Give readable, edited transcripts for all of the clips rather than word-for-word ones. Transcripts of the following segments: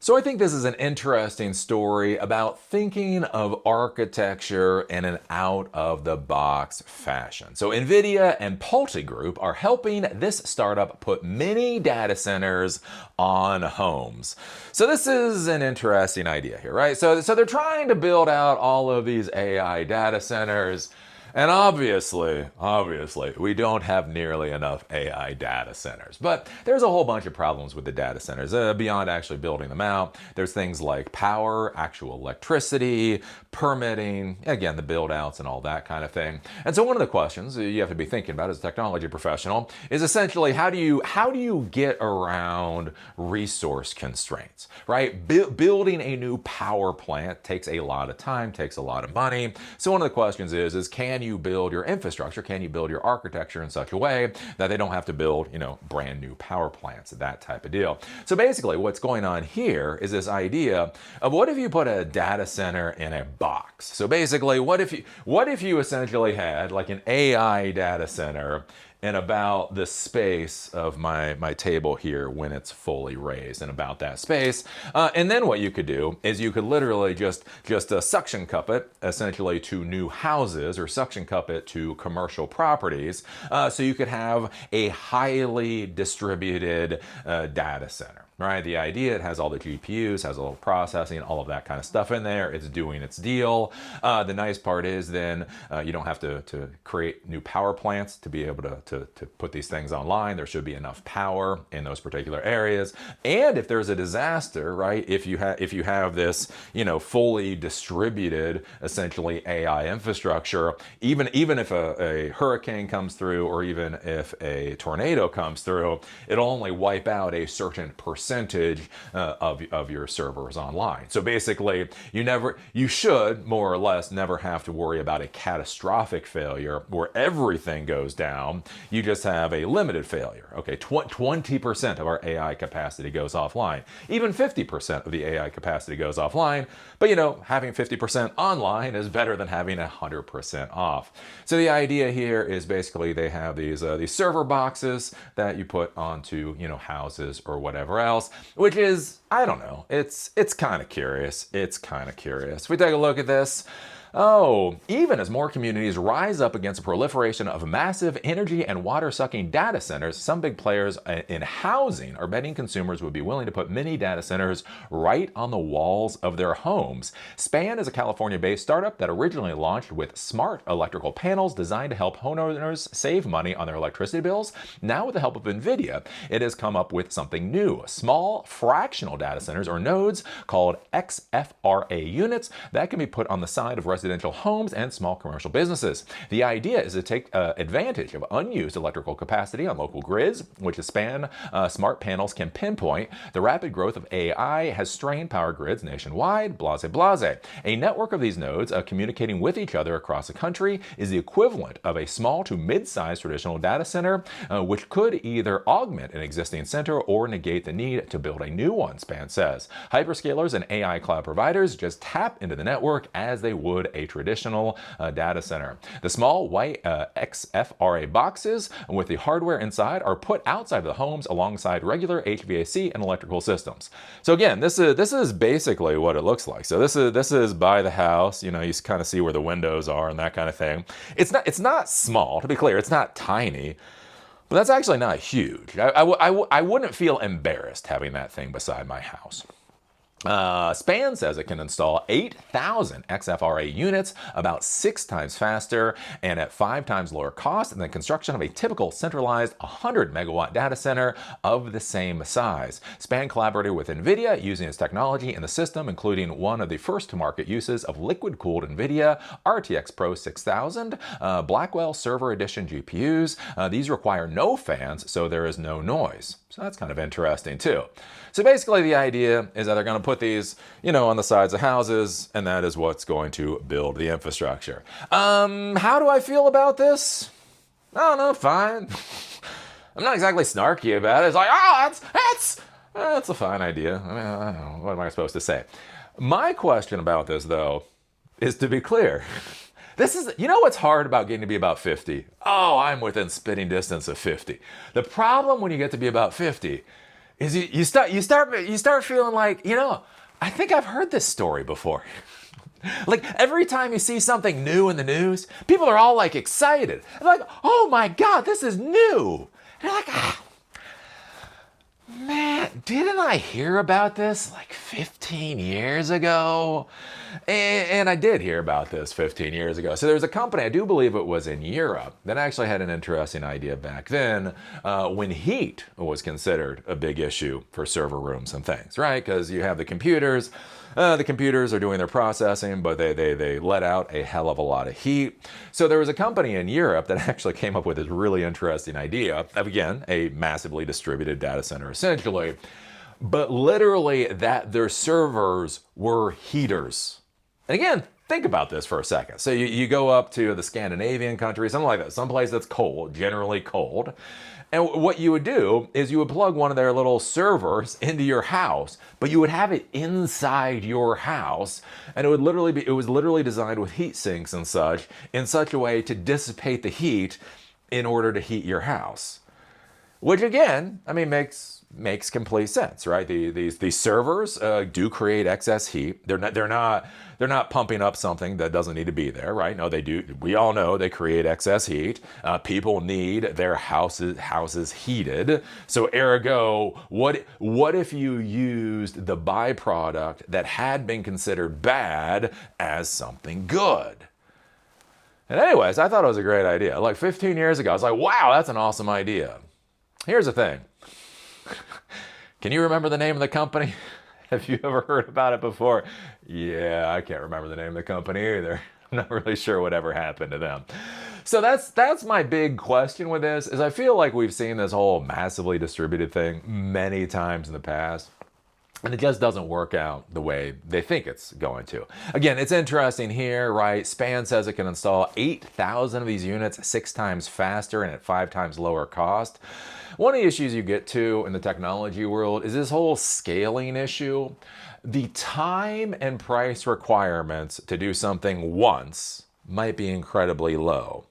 So I think this is an interesting story about thinking of architecture in an out-of-the-box fashion. So NVIDIA and Pulte Group are helping this startup put mini data centers on homes. So this is an interesting idea here, right? So they're trying to build out all of these AI data centers. And obviously, we don't have nearly enough AI data centers. But there's a whole bunch of problems with the data centers beyond actually building them out. There's things like power, actual electricity, permitting, again, the build outs and all that kind of thing. And so one of the questions you have to be thinking about as a technology professional is essentially how do you get around resource constraints, right? Building a new power plant takes a lot of time, takes a lot of money. So one of the questions is can you build your infrastructure? Can you build your architecture in such a way that they don't have to build, brand new power plants, that type of deal? So basically what's going on here is this idea of what if you put a data center in a box? So basically what if you essentially had like an AI data center in about the space of my table here when it's fully raised, and about that space. And then what you could do is you could literally just suction cup it essentially to new houses or suction cup it to commercial properties. So you could have a highly distributed data center. Right, the idea, it has all the GPUs, has all the processing, all of that kind of stuff in there. It's doing its deal. The nice part is then you don't have to create new power plants to be able to put these things online. There should be enough power in those particular areas. And if there's a disaster, right, if you have this, fully distributed, essentially AI infrastructure, even if a hurricane comes through or even if a tornado comes through, it'll only wipe out a certain percentage of your servers online. So basically, you should more or less never have to worry about a catastrophic failure where everything goes down. You just have a limited failure. Okay, 20% of our AI capacity goes offline. Even 50% of the AI capacity goes offline. But having 50% online is better than having 100% off. So the idea here is basically they have these server boxes that you put onto houses or whatever else, which is, I don't know, it's kind of curious. It's kind of curious. If we take a look at this, even as more communities rise up against the proliferation of massive energy and water-sucking data centers, some big players in housing are betting consumers would be willing to put mini data centers right on the walls of their homes. SPAN is a California-based startup that originally launched with smart electrical panels designed to help homeowners save money on their electricity bills. Now, with the help of NVIDIA, it has come up with something new: small fractional data centers, or nodes, called XFRA units that can be put on the side of residential homes and small commercial businesses. The idea is to take advantage of unused electrical capacity on local grids, which the SPAN smart panels can pinpoint. The rapid growth of AI has strained power grids nationwide, blase blase. A network of these nodes communicating with each other across the country is the equivalent of a small to mid-sized traditional data center, which could either augment an existing center or negate the need to build a new one, SPAN says. Hyperscalers and AI cloud providers just tap into the network as they would a traditional data center. The small white XFRA boxes with the hardware inside are put outside of the homes alongside regular HVAC and electrical systems. So again, this is basically what it looks like. So this is by the house. You kind of see where the windows are and that kind of thing. It's not small, to be clear. It's not tiny. But that's actually not huge. I wouldn't feel embarrassed having that thing beside my house. SPAN says it can install 8,000 XFRA units, about 6 times faster and at 5 times lower cost than the construction of a typical centralized 100 megawatt data center of the same size. SPAN collaborated with NVIDIA using its technology in the system, including one of the first to market uses of liquid-cooled NVIDIA RTX Pro 6000 Blackwell Server Edition GPUs. These require no fans, so there is no noise. So that's kind of interesting too. So basically the idea is that they're going to put these, on the sides of houses, and that is what's going to build the infrastructure. How do I feel about this? I don't know, fine. I'm not exactly snarky about it. It's like, that's a fine idea. I mean, I don't know, what am I supposed to say? My question about this, though, is to be clear. This is, what's hard about getting to be about 50? Oh, I'm within spitting distance of 50. The problem when you get to be about 50 is you start feeling like, I think I've heard this story before. Like every time you see something new in the news, people are all like excited. They're like, oh my God, this is new. And you're like, man, didn't I hear about this like 15 years ago? And I did hear about this 15 years ago. So there was a company, I do believe it was in Europe, that actually had an interesting idea back then when heat was considered a big issue for server rooms and things, right? Because you have the computers are doing their processing, but they let out a hell of a lot of heat. So there was a company in Europe that actually came up with this really interesting idea of, again, a massively distributed data center essentially, but literally that their servers were heaters. And again, think about this for a second. So you go up to the Scandinavian countries, something like that, someplace that's cold, generally cold. And what you would do is you would plug one of their little servers into your house, but you would have it inside your house, and it was literally designed with heat sinks and such, in such a way to dissipate the heat in order to heat your house. Which again, I mean, makes complete sense, right? These servers do create excess heat. They're not pumping up something that doesn't need to be there, right? No, they do. We all know they create excess heat. People need their houses heated. So ergo, what if you used the byproduct that had been considered bad as something good? And anyways, I thought it was a great idea. Like 15 years ago, I was like, wow, that's an awesome idea. Here's the thing. Can you remember the name of the company? Have you ever heard about it before? Yeah, I can't remember the name of the company either. I'm not really sure whatever happened to them. So that's my big question with this, is I feel like we've seen this whole massively distributed thing many times in the past. And it just doesn't work out the way they think it's going to. Again, it's interesting here, right? SPAN says it can install 8,000 of these units 6 times faster and at 5 times lower cost. One of the issues you get to in the technology world is this whole scaling issue. The time and price requirements to do something once might be incredibly low.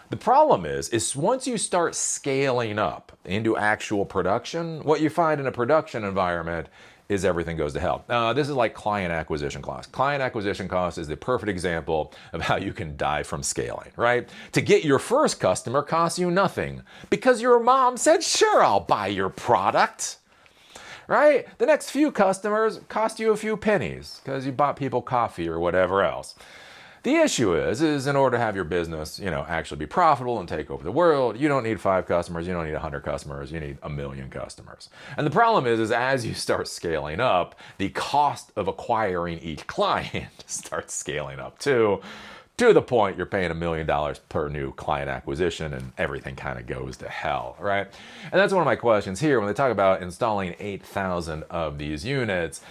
The problem is once you start scaling up into actual production, what you find in a production environment is everything goes to hell. This is like client acquisition cost. Client acquisition cost is the perfect example of how you can die from scaling, right? To get your first customer costs you nothing because your mom said, sure, I'll buy your product, right? The next few customers cost you a few pennies because you bought people coffee or whatever else. The issue is in order to have your business, actually be profitable and take over the world, you don't need 5 customers, you don't need 100 customers, you need 1 million customers. And the problem is as you start scaling up, the cost of acquiring each client starts scaling up too, to the point you're paying $1 million per new client acquisition and everything kind of goes to hell, right? And that's one of my questions here when they talk about installing 8,000 of these units.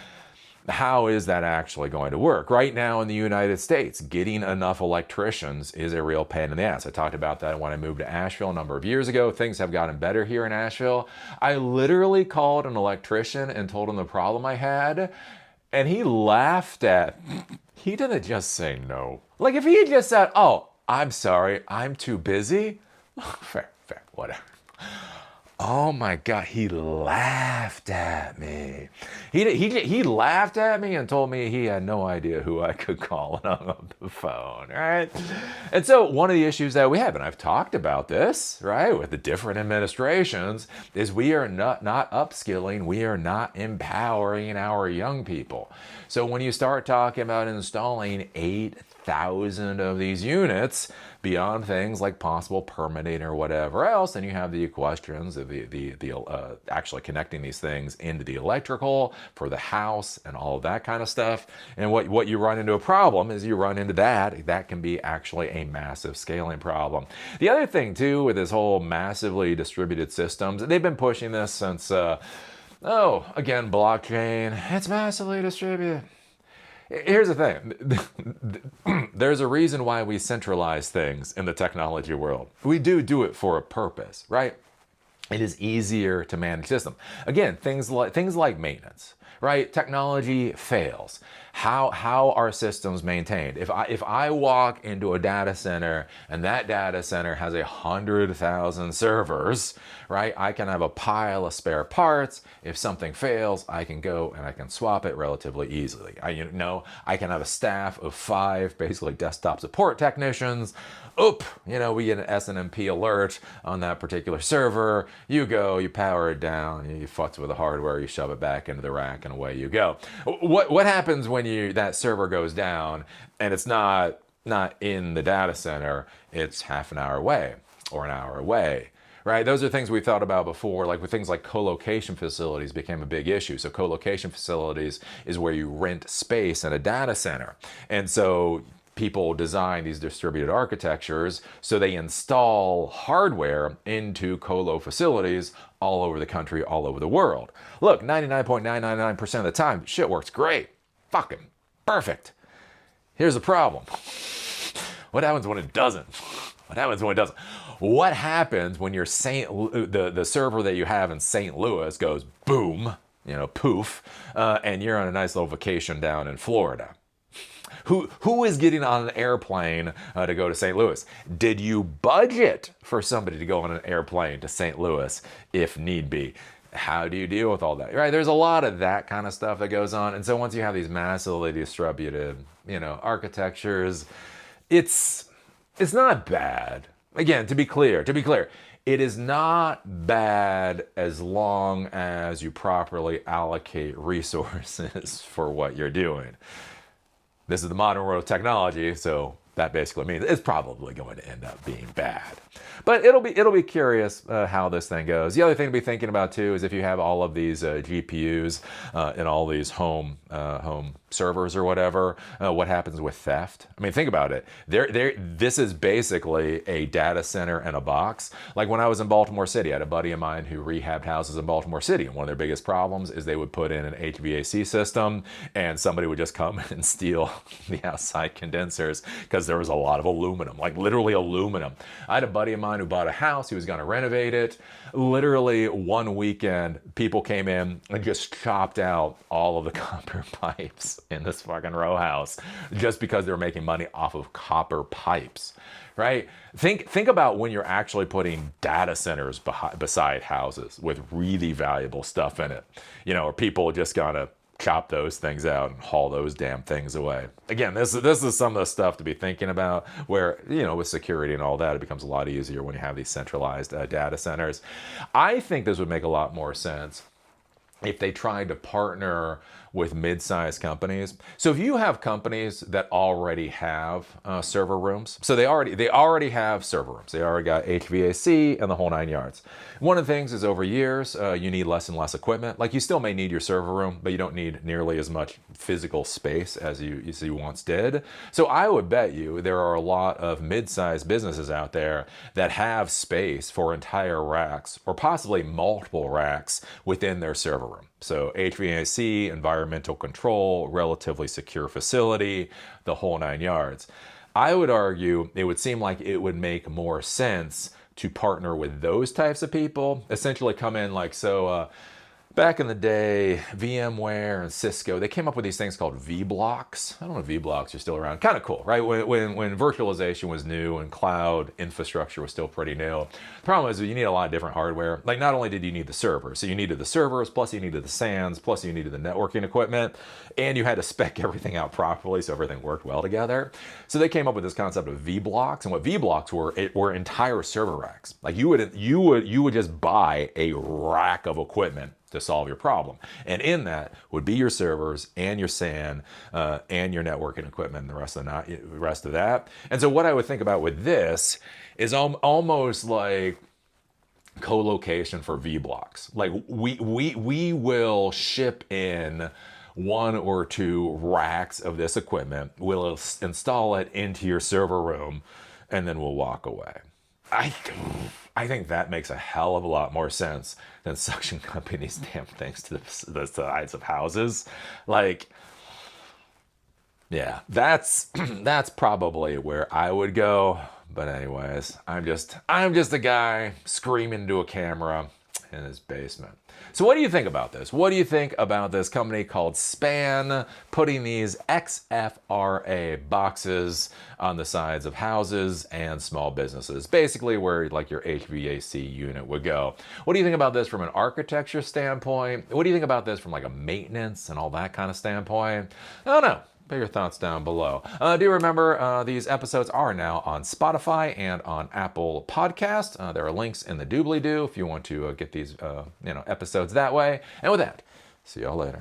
How is that actually going to work? Right now in the United States, getting enough electricians is a real pain in the ass. I talked about that when I moved to Asheville a number of years ago. Things have gotten better here in Asheville. I literally called an electrician and told him the problem I had, and he laughed at me. He didn't just say no. Like if he had just said, oh, I'm sorry, I'm too busy. Fair, whatever. Oh my God, he laughed at me. He laughed at me and told me he had no idea who I could call and hung up the phone, right? And so one of the issues that we have, and I've talked about this, right, with the different administrations, is we are not upskilling, we are not empowering our young people. So when you start talking about installing 8,000 of these units, beyond things like possible permitting or whatever else, and you have the questions of the actually connecting these things into the electrical for the house and all of that kind of stuff. And what you run into a problem is you run into that can be actually a massive scaling problem. The other thing too with this whole massively distributed systems, they've been pushing this since, again, blockchain, it's massively distributed. Here's the thing. There's a reason why we centralize things in the technology world. We do it for a purpose, right? It is easier to manage system. Again, things like maintenance. right? Technology fails. How are systems maintained? If I walk into a data center and that data center has 100,000 servers, right? I can have a pile of spare parts. If something fails, I can go and I can swap it relatively easily. I can have a staff of 5 basically desktop support technicians. We get an SNMP alert on that particular server. You go, you power it down, you futz with the hardware, you shove it back into the rack, and away you go. What happens when that server goes down and it's not in the data center? It's half an hour away or an hour away. Right? Those are things we thought about before, like with things like co-location facilities became a big issue. So co-location facilities is where you rent space in a data center. And so people design these distributed architectures so they install hardware into colo facilities all over the country, all over the world. Look, 99.999% of the time, shit works great. Fucking perfect. Here's the problem. What happens when it doesn't? What happens when it doesn't? What happens when your the server that you have in St. Louis goes boom, poof, and you're on a nice little vacation down in Florida? Who is getting on an airplane to go to St. Louis? Did you budget for somebody to go on an airplane to St. Louis if need be? How do you deal with all that? Right? There's a lot of that kind of stuff that goes on. And so once you have these massively distributed, architectures, it's not bad. Again, to be clear, it is not bad as long as you properly allocate resources for what you're doing. This is the modern world of technology, so that basically means it's probably going to end up being bad. But it'll be curious how this thing goes. The other thing to be thinking about too is if you have all of these GPUs in all these home servers or whatever, what happens with theft? I mean, think about it. This is basically a data center and a box. Like when I was in Baltimore City, I had a buddy of mine who rehabbed houses in Baltimore City, and one of their biggest problems is they would put in an HVAC system, and somebody would just come and steal the outside condensers because there was a lot of aluminum, like literally aluminum. I had a buddy of mine who bought a house. He was going to renovate it. Literally one weekend, people came in and just chopped out all of the copper pipes in this fucking row house just because they were making money off of copper pipes, right? Think about when you're actually putting data centers beside houses with really valuable stuff in it, or people just gonna chop those things out and haul those damn things away. Again, this is some of the stuff to be thinking about where, with security and all that, it becomes a lot easier when you have these centralized data centers. I think this would make a lot more sense if they tried to partner with mid-sized companies. So if you have companies that already have server rooms, so they already have server rooms. They already got HVAC and the whole 9 yards. One of the things is over years, you need less and less equipment. Like you still may need your server room, but you don't need nearly as much physical space as you once did. So I would bet you there are a lot of mid-sized businesses out there that have space for entire racks or possibly multiple racks within their server room. So HVAC, environmental control, relatively secure facility, the whole 9 yards. I would argue it would seem like it would make more sense to partner with those types of people, essentially come in like, back in the day, VMware and Cisco, they came up with these things called vBlocks. I don't know if vBlocks are still around. Kind of cool, right? When virtualization was new and cloud infrastructure was still pretty new. The problem is you need a lot of different hardware. Like not only did you need the servers, so you needed the servers, plus you needed the SANs, plus you needed the networking equipment, and you had to spec everything out properly so everything worked well together. So they came up with this concept of vBlocks, and what vBlocks were entire server racks. Like you would just buy a rack of equipment to solve your problem. And in that would be your servers and your SAN and your networking equipment and the rest of that. And so what I would think about with this is almost like co-location for vBlocks. Like we will ship in 1 or 2 racks of this equipment, we'll install it into your server room, and then we'll walk away. I think that makes a hell of a lot more sense than suction cupping these damn things to the sides of houses. Like, yeah, that's probably where I would go. But anyways, I'm just a guy screaming into a camera, in his basement. So what do you think about this? What do you think about this company called SPAN putting these XFRA boxes on the sides of houses and small businesses? Basically where like your HVAC unit would go. What do you think about this from an architecture standpoint? What do you think about this from like a maintenance and all that kind of standpoint? I don't know. Put your thoughts down below. Do remember these episodes are now on Spotify and on Apple Podcast. There are links in the doobly-doo if you want to get these episodes that way. And with that, see y'all later.